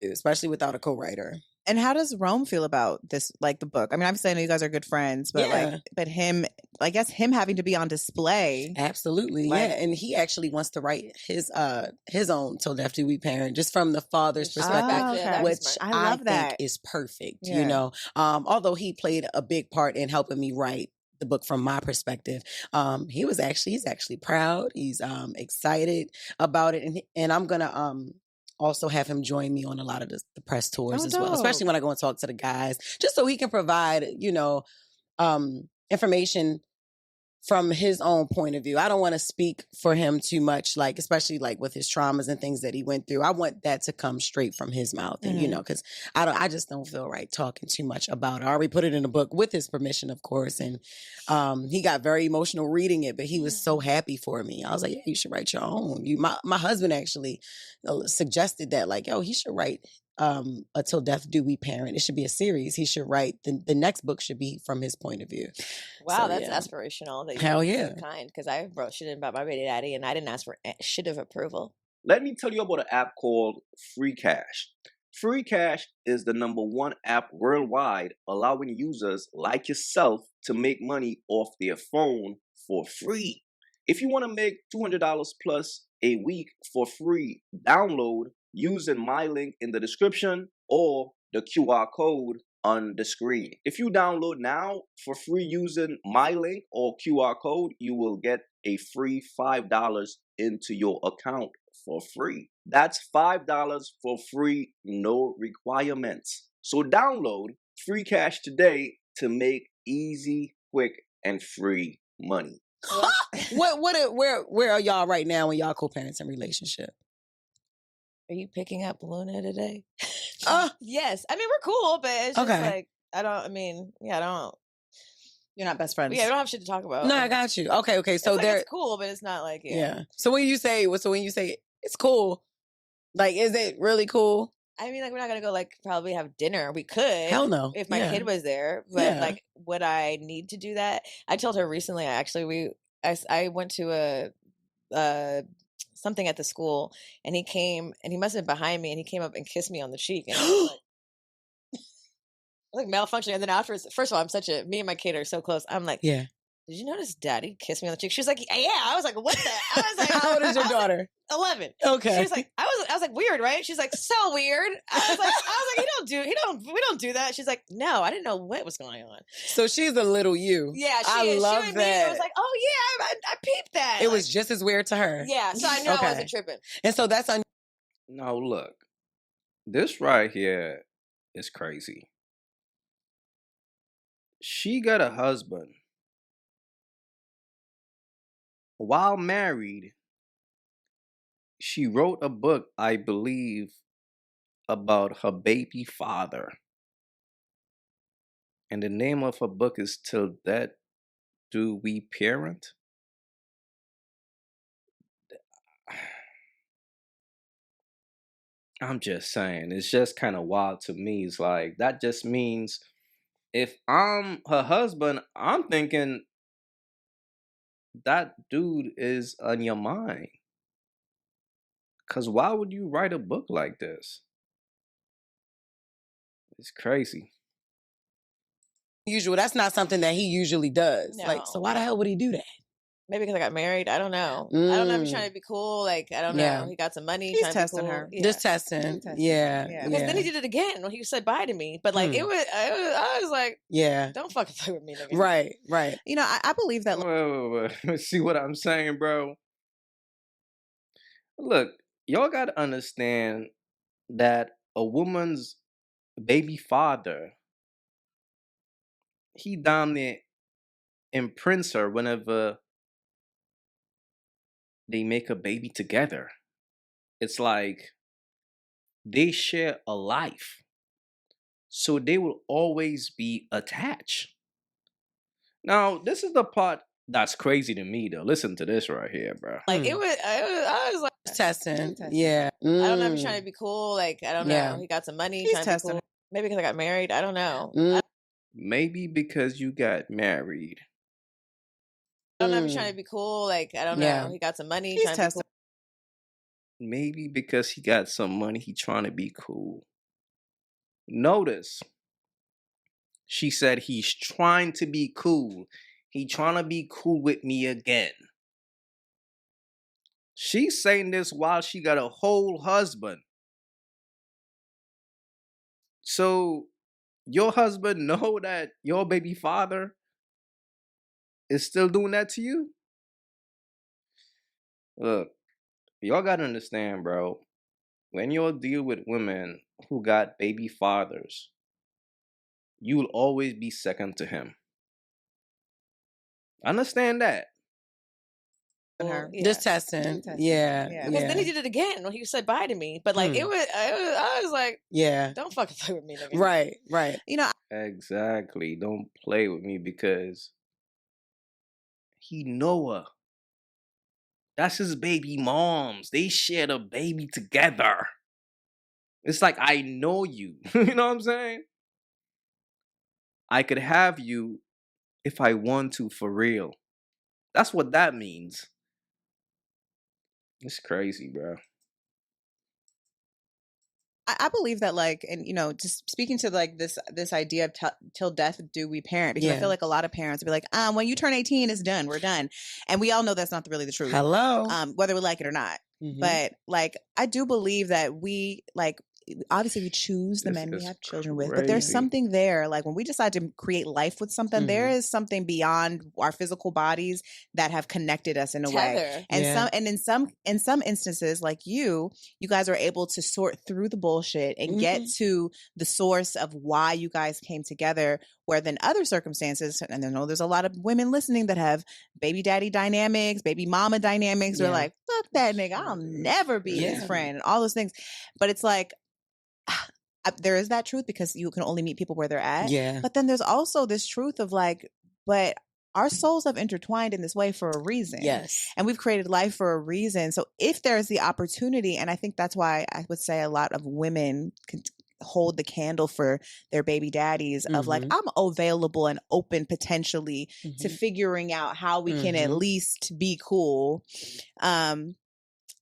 especially without a co-writer. And how does Rome feel about this, like the book? I mean, obviously I know you guys are good friends, but but him, I guess him having to be on display. Absolutely. Yeah. And he actually wants to write his own Till Death Do We Parent, just from the father's perspective, which I love think is perfect, you know. Although he played a big part in helping me write the book from my perspective. He's actually proud. He's excited about it. And I'm gonna also have him join me on a lot of the press tours as well, especially when I go and talk to the guys, just so he can provide, you know, information from his own point of view. I don't want to speak for him too much, like, especially like with his traumas and things that he went through. I want that to come straight from his mouth. And, you know, because I just don't feel right talking too much about it. I already put it in a book with his permission, of course. And he got very emotional reading it, but he was so happy for me. I was like, yeah, you should write your own. My husband actually suggested that, like, yo, he should write a Till Death Do We Parent. It should be a series. He should write the next book should be from his point of view. Wow, so, that's aspirational. That hell yeah, kind, because I wrote shit about my baby daddy and I didn't ask for shit of approval. Let me tell you about an app called Free Cash. Free Cash is the #1 app worldwide, allowing users like yourself to make money off their phone for free. If you want to make $200 plus a week for free, download using my link in the description or the QR code on the screen. If you download now for free using my link or QR code, you will get a free $5 into your account for free. That's $5 for free, no requirements. So download Free Cash today to make easy, quick, and free money. Where are y'all right now in y'all co-parenting relationship? Are you picking up Luna today? Yes. I mean, we're cool, but it's just like, you're not best friends. Yeah, we don't have shit to talk about. No, I got you. Okay. So it's cool, but it's not like, So when you say it's cool, like, is it really cool? I mean, like, we're not gonna go like probably have dinner. We could. Hell no. If my kid was there, but like, would I need to do that? I told her recently. I went to a something at the school, and he came, and he must have been behind me, and he came up and kissed me on the cheek, and I was like malfunctioning. And then afterwards, first of all, me and my kid are so close. I'm like, did you notice Daddy kissed me on the cheek? She was like, yeah. I was like, what the? I was like, how old is your daughter? 11. Okay. She was like, I was like, weird, right? She's like, so weird. I was like, we don't do that. She's like, no, I didn't know what was going on. So she's a little you. Yeah, I love she that. I was like, oh yeah, I peeped that. It was just as weird to her. Yeah, so I knew I wasn't tripping. And so that's Now look, this right here is crazy. She got a husband. While married, she wrote a book, I believe, about her baby father. And the name of her book is Till Death Do We Parent? I'm just saying, it's just kind of wild to me. It's like, that just means if I'm her husband, I'm thinking that dude is on your mind. Because why would you write a book like this? It's crazy. Usual. That's not something that he usually does. No. Like, so why the hell would he do that? Maybe because I got married. I don't know. I don't know if he's trying to be cool. Like, I don't know. He got some money. He's testing her. Yeah. Just testing. Yeah. Because then he did it again when he said bye to me. But like, I was like, don't fucking play with me, nigga. Right. You know, I believe that. Wait. See what I'm saying, bro? Look, y'all gotta understand that a woman's baby father, he down there imprints her whenever they make a baby together. It's like they share a life. So they will always be attached. Now, this is the part that's crazy to me, though. Listen to this right here, bro. Like, I was like, testing. Yeah. I don't know if he's trying to be cool. Like, I don't know. He got some money. He's testing her. Maybe because I got married. I don't know. Maybe because you got married. I don't know if he's trying to be cool. Like, I don't know. He got some money. He's testing. Maybe because he got some money, he trying to be cool. Notice, she said he's trying to be cool. He trying to be cool with me again. She's saying this while she got a whole husband. So your husband know that your baby father is still doing that to you? Look, y'all gotta understand, bro. When you deal with women who got baby fathers, you will always be second to him. Understand that. Her. Just testing. Yeah. Because then he did it again when he said bye to me. But like I was like, don't fucking play with me, nigga. Right. You know, exactly. Don't play with me because he know her. That's his baby moms. They share the baby together. It's like, I know you. You know what I'm saying? I could have you if I want to, for real. That's what that means. It's crazy, bro. I believe that, like, and you know, just speaking to like this idea of till death do we parent, because I feel like a lot of parents will be like, when you turn 18, it's done, we're done, and we all know that's not really the truth. Hello, whether we like it or not. But like, I do believe that we like. Obviously we choose the men we have children with, but there's something there, like when we decide to create life with something, there is something beyond our physical bodies that have connected us in a way. And in some instances, like you guys are able to sort through the bullshit and get to the source of why you guys came together, where then other circumstances, and I know there's a lot of women listening that have baby daddy dynamics, baby mama dynamics, they're like, fuck that nigga, I'll never be his friend, and all those things. But it's like, there is that truth, because you can only meet people where they're at. But then there's also this truth of like, but our souls have intertwined in this way for a reason. And we've created life for a reason. So if there's the opportunity, and I think that's why I would say a lot of women can hold the candle for their baby daddies of like, I'm available and open potentially to figuring out how we can at least be cool.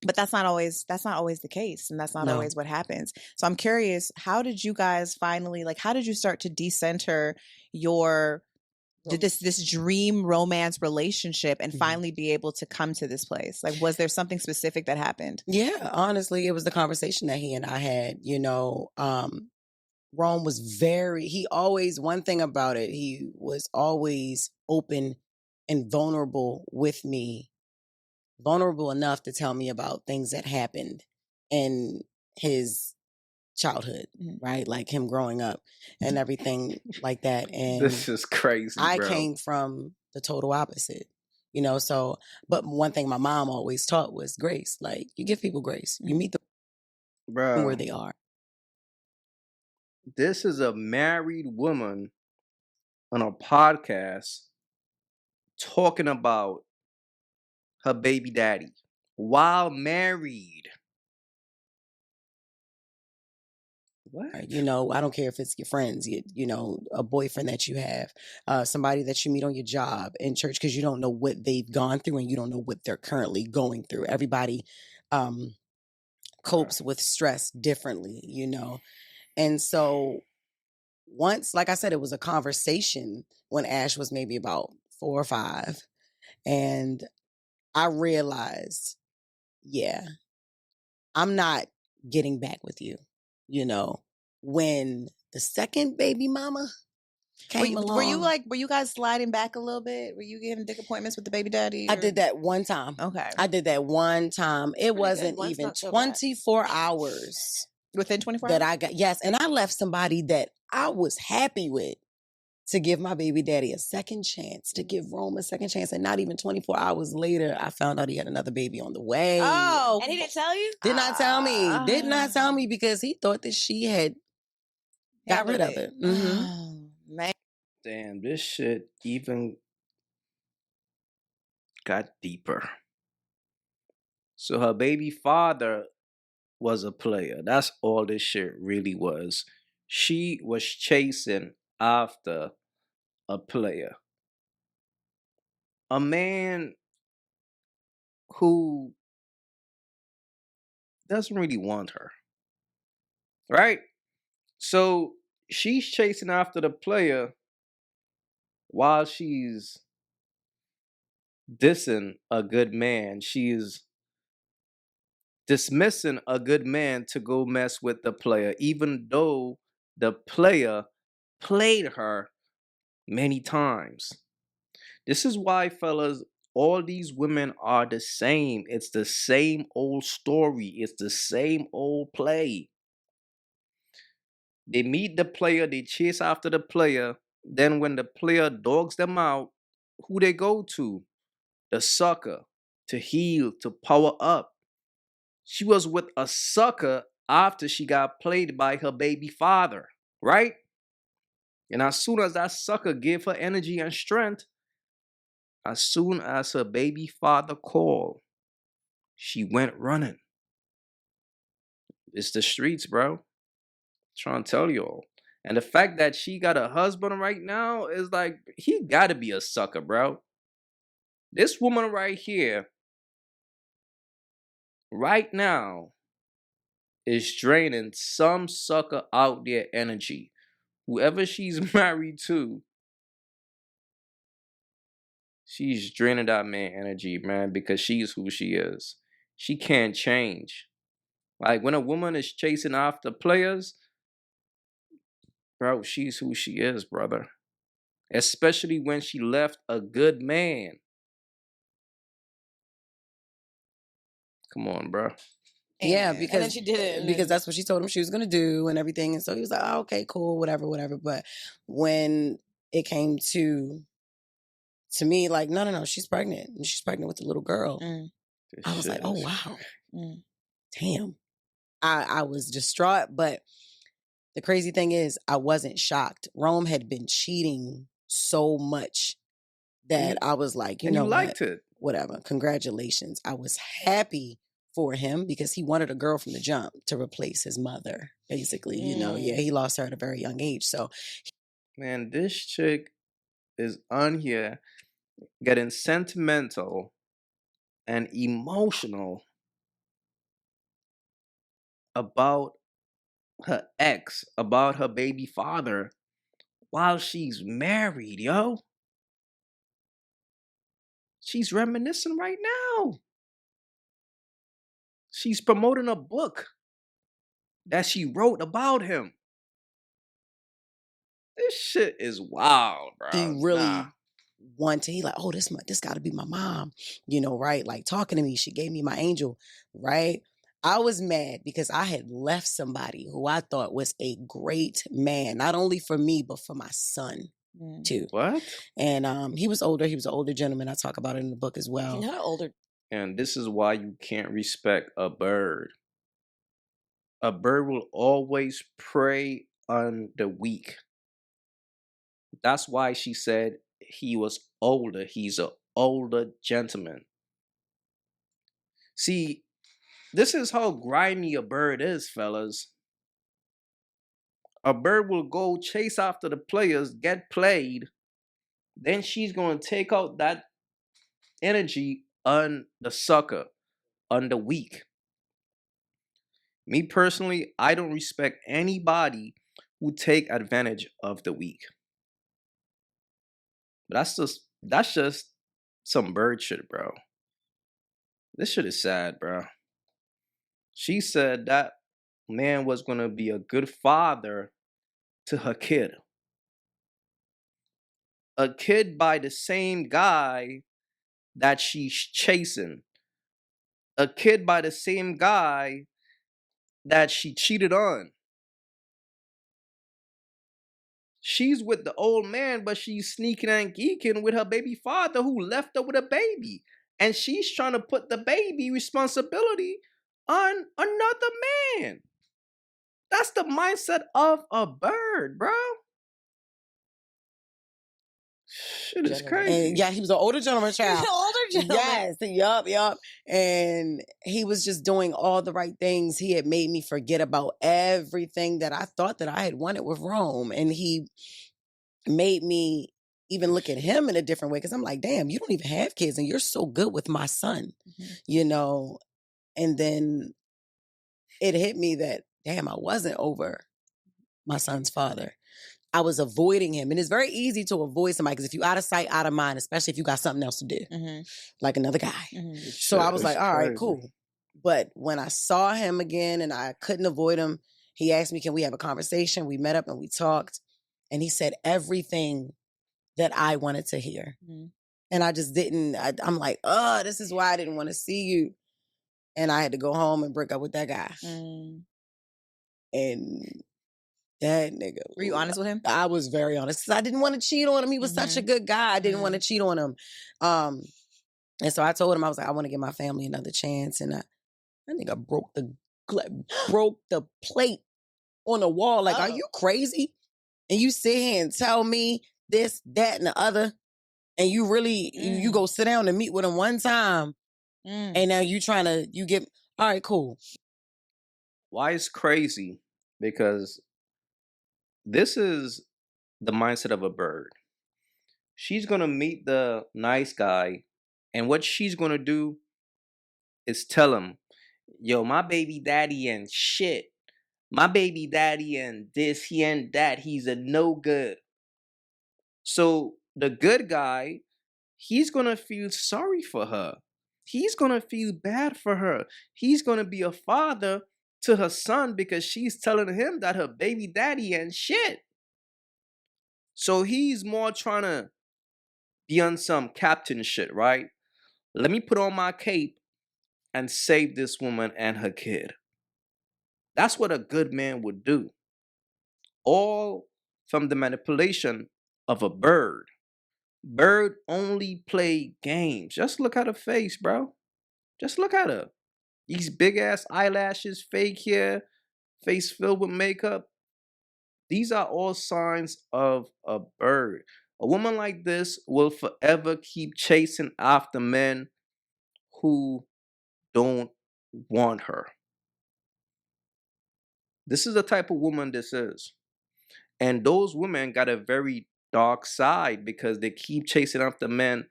But that's not always the case, and that's not always what happens. So I'm curious, how did you guys finally, like, how did you start to decenter your this dream romance relationship and finally be able to come to this place? Like, was there something specific that happened? Yeah, honestly, it was the conversation that he and I had. You know, Rome was one thing about it, he was always open and vulnerable with me. Vulnerable enough to tell me about things that happened in his childhood, right? Like him growing up and everything like that. And this is crazy, I came from the total opposite, you know? So, but one thing my mom always taught was grace. Like, you give people grace. You meet them where they are. This is a married woman on a podcast talking about her baby daddy while married. What? You know, I don't care if it's your friends, you know, a boyfriend that you have, somebody that you meet on your job, in church, because you don't know what they've gone through and you don't know what they're currently going through. Everybody copes with stress differently, you know. And so once, like I said, it was a conversation when Ash was maybe about 4 or 5. And I realized, I'm not getting back with you, you know. When the second baby mama came along. Were you guys sliding back a little bit? Were you giving dick appointments with the baby daddy? I did that one time. Okay. I did that one time. It wasn't even 24 hours. Within 24 hours? That I got, yes. And I left somebody that I was happy with to give my baby daddy a second chance, to give Rome a second chance. And not even 24 hours later, I found out he had another baby on the way. Oh. And he didn't tell you? Did not tell me. Did not tell me, because he thought that she had got rid of it. Oh, man. Damn, this shit even got deeper. So her baby father was a player. That's all this shit really was. She was chasing after a player. A man who doesn't really want her. Right? So she's chasing after the player while she's dissing a good man. She's dismissing a good man to go mess with the player, even though the player played her many times. This is why, fellas, all these women are the same. It's the same old story. It's the same old play. They meet the player, they chase after the player. Then when the player dogs them out, who they go to? The sucker, to heal, to power up. She was with a sucker after she got played by her baby father, right? And as soon as that sucker gave her energy and strength, as soon as her baby father called, she went running. It's the streets, bro. Trying to tell y'all. And the fact that she got a husband right now is like, he gotta be a sucker, bro. This woman right here, right now, is draining some sucker out there energy. Whoever she's married to, she's draining that man energy, man, because she's who she is. She can't change. Like when a woman is chasing after players, bro, she's who she is, brother. Especially when she left a good man. Come on, bro. Yeah, and because then she did it because that's what she told him she was gonna do and everything, and so he was like, oh, "Okay, cool, whatever." But when it came to me, like, no, she's pregnant, and she's pregnant with a little girl. I was like, "Oh wow, damn!" I was distraught, but the crazy thing is, I wasn't shocked. Rome had been cheating so much that I was like, you know, liked it. Whatever. Congratulations. I was happy for him because he wanted a girl from the jump to replace his mother, basically. You know, he lost her at a very young age. So, man, this chick is on here getting sentimental and emotional about her ex, about her baby father, while she's married, yo. She's reminiscing right now. She's promoting a book that she wrote about him. This shit is wild, bro. He really wanted, he like, oh, this got to be my mom, you know, right? Like talking to me, she gave me my angel, right? I was mad because I had left somebody who I thought was a great man, not only for me, but for my son too. What? And he was older. He was an older gentleman. I talk about it in the book as well. Not older. And this is why you can't respect a bird. A bird will always prey on the weak. That's why she said he was older. He's an older gentleman. See, this is how grimy a bird is, fellas. A bird will go chase after the players, get played, then she's going to take out that energy on the sucker, on the weak. Me personally, I don't respect anybody who take advantage of the weak. But that's just some bird shit, bro. This shit is sad, bro. She said that man was going to be a good father to her kid. A kid by the same guy that she's chasing. A kid by the same guy that she cheated on. She's with the old man, but she's sneaking and geeking with her baby father who left her with a baby. And she's trying to put the baby responsibility on another man. That's the mindset of a bird, bro. Shit is crazy. And yeah, he was an older gentleman, child. Older gentleman. Yes, yup. And he was just doing all the right things. He had made me forget about everything that I thought that I had wanted with Rome. And he made me even look at him in a different way. Because I'm like, damn, you don't even have kids and you're so good with my son, you know? And then it hit me that, damn, I wasn't over my son's father. I was avoiding him. And it's very easy to avoid somebody because if you out of sight, out of mind, especially if you got something else to do, like another guy. So I was like, all right, cool. But when I saw him again and I couldn't avoid him, he asked me, can we have a conversation? We met up and we talked. And he said everything that I wanted to hear. And I just didn't, I'm like, oh, this is why I didn't want to see you. And I had to go home and break up with that guy. And that nigga. Were you honest with him? I was very honest because I didn't want to cheat on him. He was such a good guy. I didn't want to cheat on him. And so I told him, I was like, I want to give my family another chance. And that nigga broke the plate on the wall. Like, are you crazy? And you sit here and tell me this, that, and the other. And you really, you go sit down and meet with him one time. And now you all right, cool. Why it's crazy? Because this is the mindset of a bird. She's going to meet the nice guy, and what she's going to do is tell him, yo, my baby daddy and shit. My baby daddy and this, he and that, he's a no good. So the good guy, he's going to feel sorry for her. He's going to feel bad for her. He's going to be a father to her son because she's telling him that her baby daddy and shit. So he's more trying to be on some captain shit, right? Let me put on my cape and save this woman and her kid. That's what a good man would do. All from the manipulation of a bird. Bird only play games. Just look at her face, bro. Just look at her. These big ass eyelashes, fake hair, face filled with makeup. These are all signs of a bird. A woman like this will forever keep chasing after men who don't want her. This is the type of woman this is. And those women got a very dark side because they keep chasing after men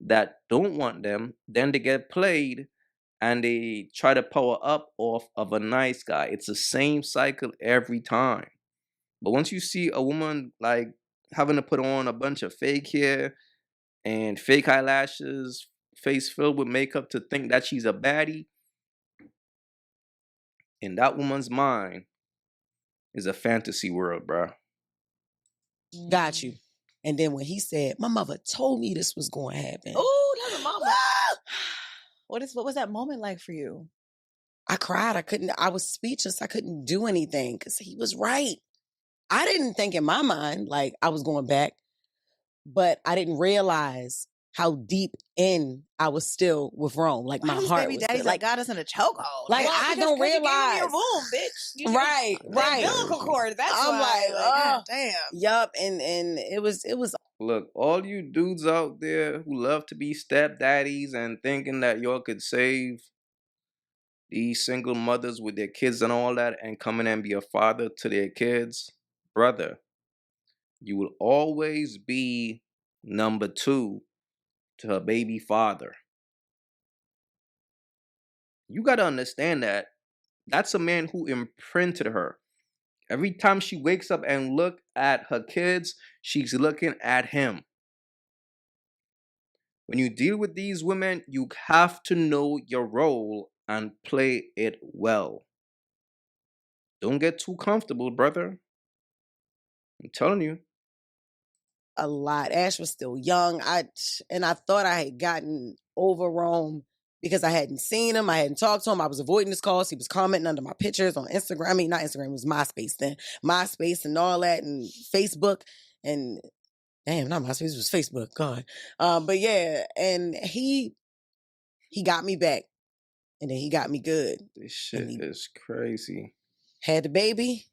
that don't want them. Then they get played and they try to power up off of a nice guy. It's the same cycle every time. But once you see a woman like having to put on a bunch of fake hair and fake eyelashes, face filled with makeup to think that she's a baddie, in that woman's mind is a fantasy world, bro. Got you. And then when he said, my mother told me this was going to happen. Oh, that's a mama. What was that moment like for you? I cried. I was speechless. I couldn't do anything because he was right. I didn't think in my mind like I was going back, but I didn't realize how deep in I was still with Rome. Like my heart baby was daddy's still, like got us in a chokehold. Like I don't realize. Your womb, bitch. Right. Umbilical cord. That's I'm why. like, damn. Yup, and it was. Look, all you dudes out there who love to be stepdaddies and thinking that y'all could save these single mothers with their kids and all that and come in and be a father to their kids, brother, you will always be number 2 to her baby father. You got to understand that that's a man who imprinted her. Every time she wakes up and look at her kids, she's looking at him. When you deal with these women, you have to know your role and play it well. Don't get too comfortable, brother. I'm telling you. A lot. Ash was still young. I thought I had gotten over Rome because I hadn't seen him. I hadn't talked to him. I was avoiding his calls. He was commenting under my pictures on Instagram. I mean, not Instagram, it was MySpace then. MySpace and all that and Facebook and damn, not MySpace, it was Facebook. God. But yeah, and he got me back. And then he got me good. This shit is crazy. Had the baby.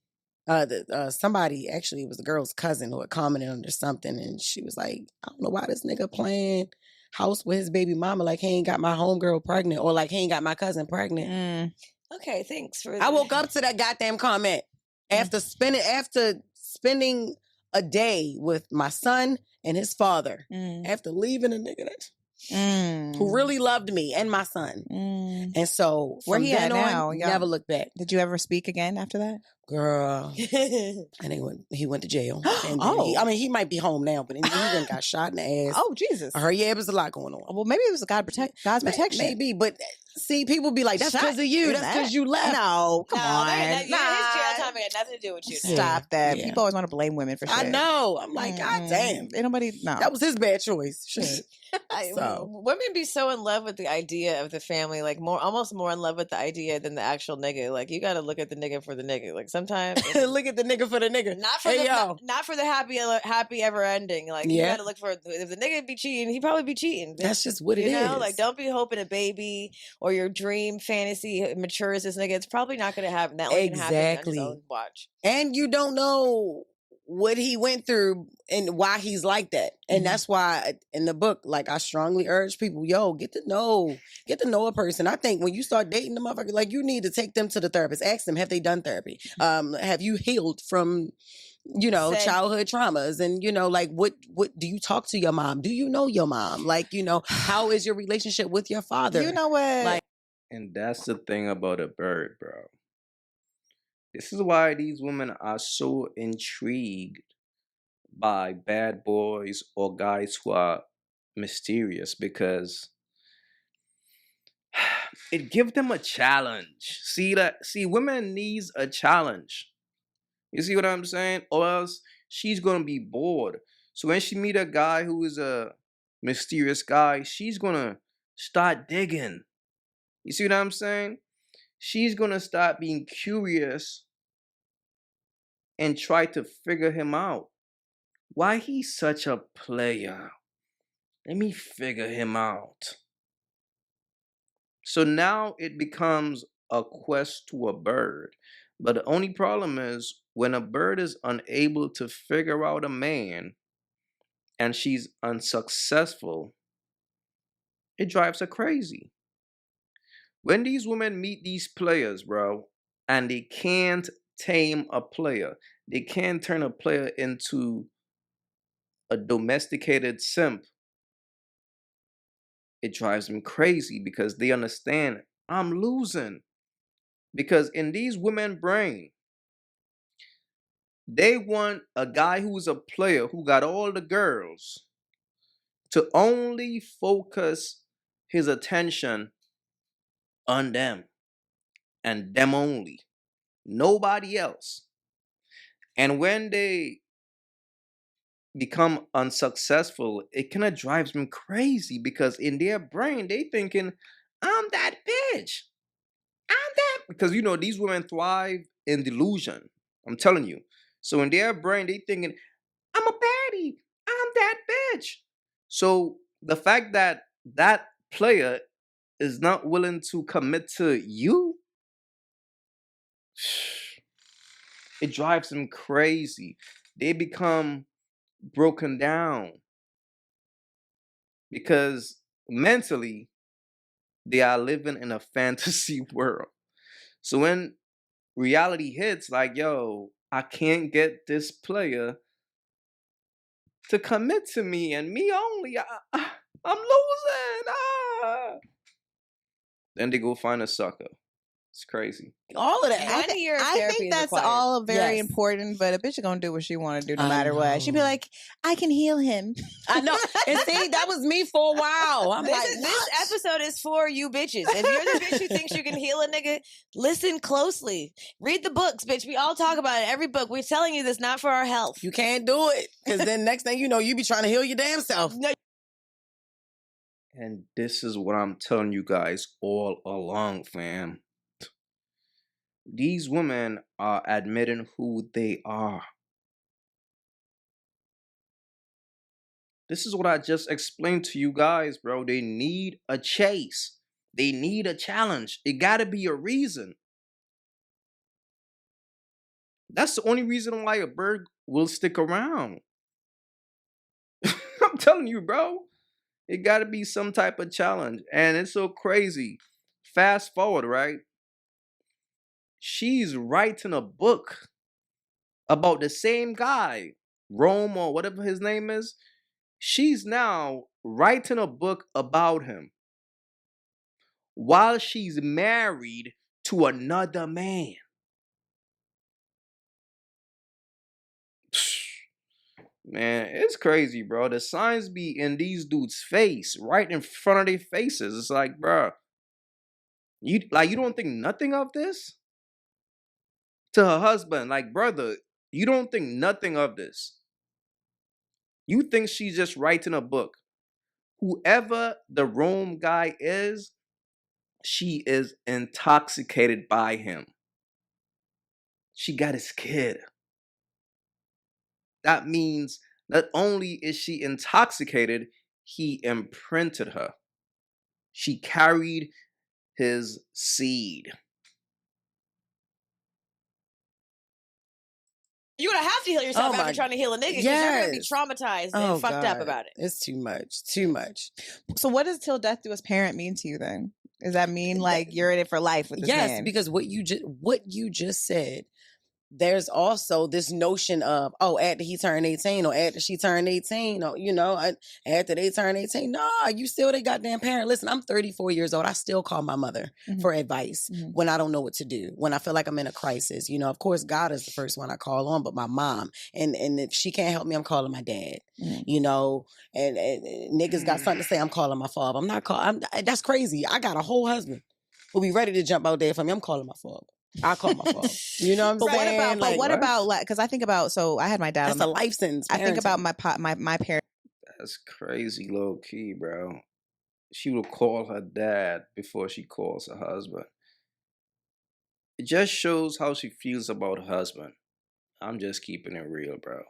Somebody, actually, it was the girl's cousin who had commented under something, and she was like, I don't know why this nigga playing house with his baby mama, like he ain't got my homegirl pregnant, or like he ain't got my cousin pregnant. Okay, thanks for I woke up to that goddamn comment after spending a day with my son and his father, after leaving a nigga who really loved me and my son. And so where from he then at now? on, never looked back. Did you ever speak again after that? Girl. And he went to jail. And then he might be home now, but then he went got shot in the ass. Oh, Jesus. I heard, it was a lot going on. Well, maybe it was God's protection. Maybe, but see, people be like, that's because of you. That's because you left. No, come on. His jail time had nothing to do with you. Stop that. People always want to blame women for shit. I know. I'm like, God damn. Ain't nobody, no. That was his bad choice. Shit. Women be so in love with the idea of the family, like almost more in love with the idea than the actual nigga. Like, you got to look at the nigga for the nigga. Like, sometimes look at the nigga for the nigga. Not for the happy ever ending. Like, you got to look for, if the nigga be cheating, he probably be cheating. That's just what it is. You know, like, don't be hoping a baby or your dream fantasy matures this nigga. It's probably not going to happen. That only can happen on his own watch. And you don't know what he went through and why he's like that. And that's why in the book, like, I strongly urge people, get to know a person. I think when you start dating the motherfucker, like, you need to take them to the therapist. Ask them, have they done therapy? Have you healed from, childhood traumas? And, like, what do you talk to your mom? Do you know your mom? Like, how is your relationship with your father? You know what? Like, and that's the thing about a bird, bro. This is why these women are so intrigued by bad boys or guys who are mysterious, because it gives them a challenge. See, women needs a challenge. You see what I'm saying? Or else she's gonna be bored. So when she meet a guy who is a mysterious guy, she's gonna start digging. You see what I'm saying? She's gonna start being curious and try to figure him out. Why he's such a player? Let me figure him out. So now it becomes a quest to a bird. But the only problem is when a bird is unable to figure out a man and she's unsuccessful, it drives her crazy. When these women meet these players, bro, and they can't tame a player, they can't turn a player into a domesticated simp, it drives them crazy because they understand I'm losing. Because in these women brain, they want a guy who's a player who got all the girls to only focus his attention on them and them only, nobody else. And when they become unsuccessful, it kind of drives them crazy because in their brain they thinking, I'm that bitch. I'm that, because these women thrive in delusion. I'm telling you. So in their brain they thinking, I'm a baddie. I'm that bitch. So the fact that that player is not willing to commit to you, it drives them crazy. They become broken down because mentally they are living in a fantasy world. So when reality hits, like, yo, I can't get this player to commit to me and me only, I'm losing. Then they go find a sucker. It's crazy. All of that. I think that's all very important, but a bitch is gonna do what she want to do no matter what. She'd be like, I can heal him. I know. And see, that was me for a while. I'm this episode is for you bitches. If you're the bitch who thinks you can heal a nigga, listen closely. Read the books, bitch. We all talk about it. Every book. We're telling you this not for our health. You can't do it. Because then next thing you know, you be trying to heal your damn self. And this is what I'm telling you guys all along, fam. These women are admitting who they are. This is what I just explained to you guys, bro. They need a chase. They need a challenge. It gotta be a reason. That's the only reason why a bird will stick around. I'm telling you, bro. It gotta be some type of challenge. And it's so crazy. Fast forward, right? She's writing a book about the same guy, Rome or whatever his name is. She's now writing a book about him while she's married to another man. Man, it's crazy, bro. The signs be in these dudes' face, right in front of their faces. It's like, bro, you don't think nothing of this? To her husband, like, brother, you don't think nothing of this. You think she's just writing a book. Whoever the Rome guy is, she is intoxicated by him. She got his kid. That means not only is she intoxicated, he imprinted her. She carried his seed. You're gonna have to heal yourself after trying to heal a nigga because you're gonna be traumatized and fucked up about it. It's too much. Too much. So what does till death do us parent mean to you then? Does that mean like you're in it for life with this man? Yes, because what you just said, there's also this notion of, oh, after he turned 18 or after she turned 18 or, after they turn 18. Nah, you still their goddamn parent. Listen, I'm 34 years old. I still call my mother for advice when I don't know what to do, when I feel like I'm in a crisis. Of course, God is the first one I call on, but my mom. And if she can't help me, I'm calling my dad. And niggas got something to say, I'm calling my father. I'm not calling. That's crazy. I got a whole husband who'll be ready to jump out there for me. I'm calling my father. I call my phone. You know what I'm saying? What about because I think about, so I had my dad. That's a life sentence. I think about my parents. That's crazy, low key, bro. She will call her dad before she calls her husband. It just shows how she feels about her husband. I'm just keeping it real, bro.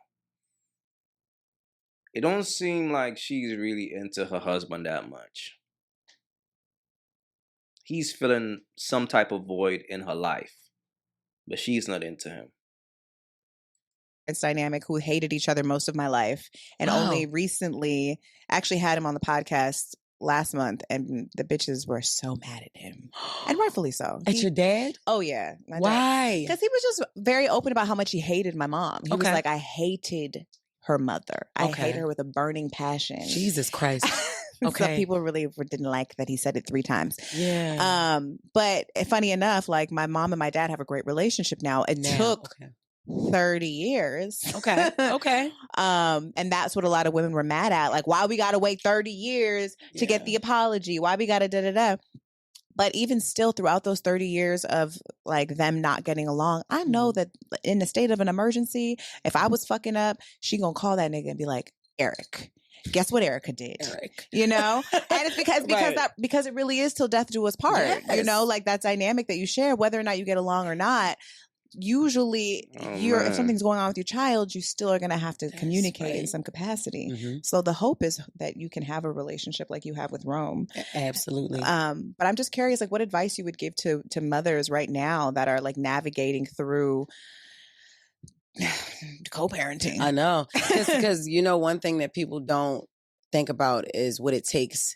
It don't seem like she's really into her husband that much. He's filling some type of void in her life, but she's not into him. It's dynamic who hated each other most of my life and only recently actually had him on the podcast last month, and the bitches were so mad at him, and rightfully so. At your dad? Oh yeah. Why? Because he was just very open about how much he hated my mom. He was like, I hated her mother. I hate her with a burning passion. Jesus Christ. Some people really didn't like that he said it 3 times. Yeah. But funny enough, like my mom and my dad have a great relationship now. It took 30 years. Okay. And that's what a lot of women were mad at. Like, why we gotta wait 30 years to get the apology? Why we gotta da-da-da? But even still, throughout those 30 years of like them not getting along, I know that in the state of an emergency, if I was fucking up, she gonna call that nigga and be like, Eric, guess what Erica did? Eric. And it's because it really is till death do us part. Yes. Like that dynamic that you share, whether or not you get along or not. Usually, if something's going on with your child, you still are going to have to communicate in some capacity. So the hope is that you can have a relationship like you have with Rome. Absolutely. But I'm just curious, like, what advice you would give to mothers right now that are like navigating through co-parenting. I know, because one thing that people don't think about is what it takes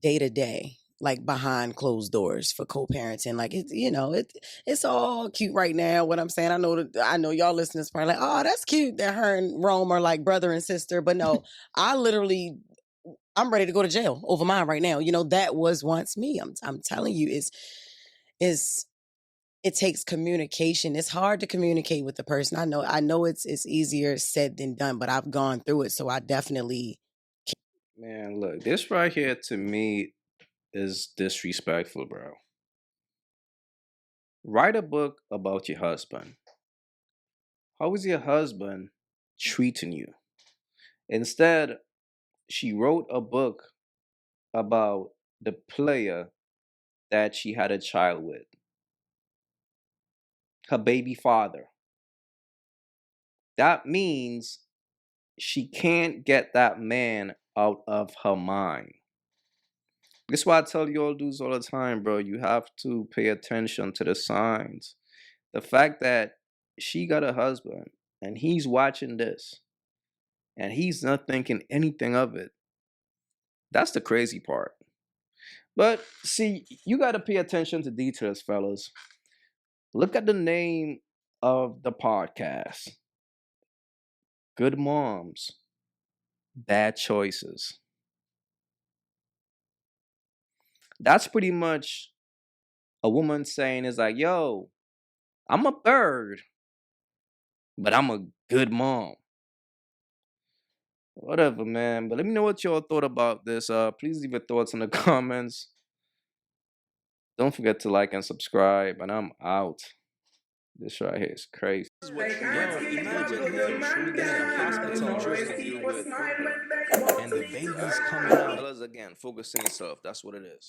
day to day, like behind closed doors for co-parenting. Like it's all cute right now. What I'm saying, I know y'all listeners probably like, oh, that's cute that her and Rome are like brother and sister, but no, I'm ready to go to jail over mine right now. That was once me. I'm telling you, it takes communication. It's hard to communicate with the person. I know it's easier said than done, but I've gone through it, so I definitely. Man, look, this right here to me is disrespectful, bro. Write a book about your husband. How is your husband treating you? Instead, she wrote a book about the player that she had a child with. Her baby father. That means she can't get that man out of her mind. That's why I tell you all dudes all the time, bro. You have to pay attention to the signs. The fact that she got a husband and he's watching this and he's not thinking anything of it. That's the crazy part. But see, you got to pay attention to details, fellas. Look at the name of the podcast. Good Moms, Bad Choices. That's pretty much a woman saying is like, yo, I'm a bird, but I'm a good mom. Whatever, man. But let me know what y'all thought about this. Please leave your thoughts in the comments. Don't forget to like and subscribe. And I'm out. This right here is crazy. Imagine him in a hospital room and the baby's coming out. Again, focus on yourself. That's what it is.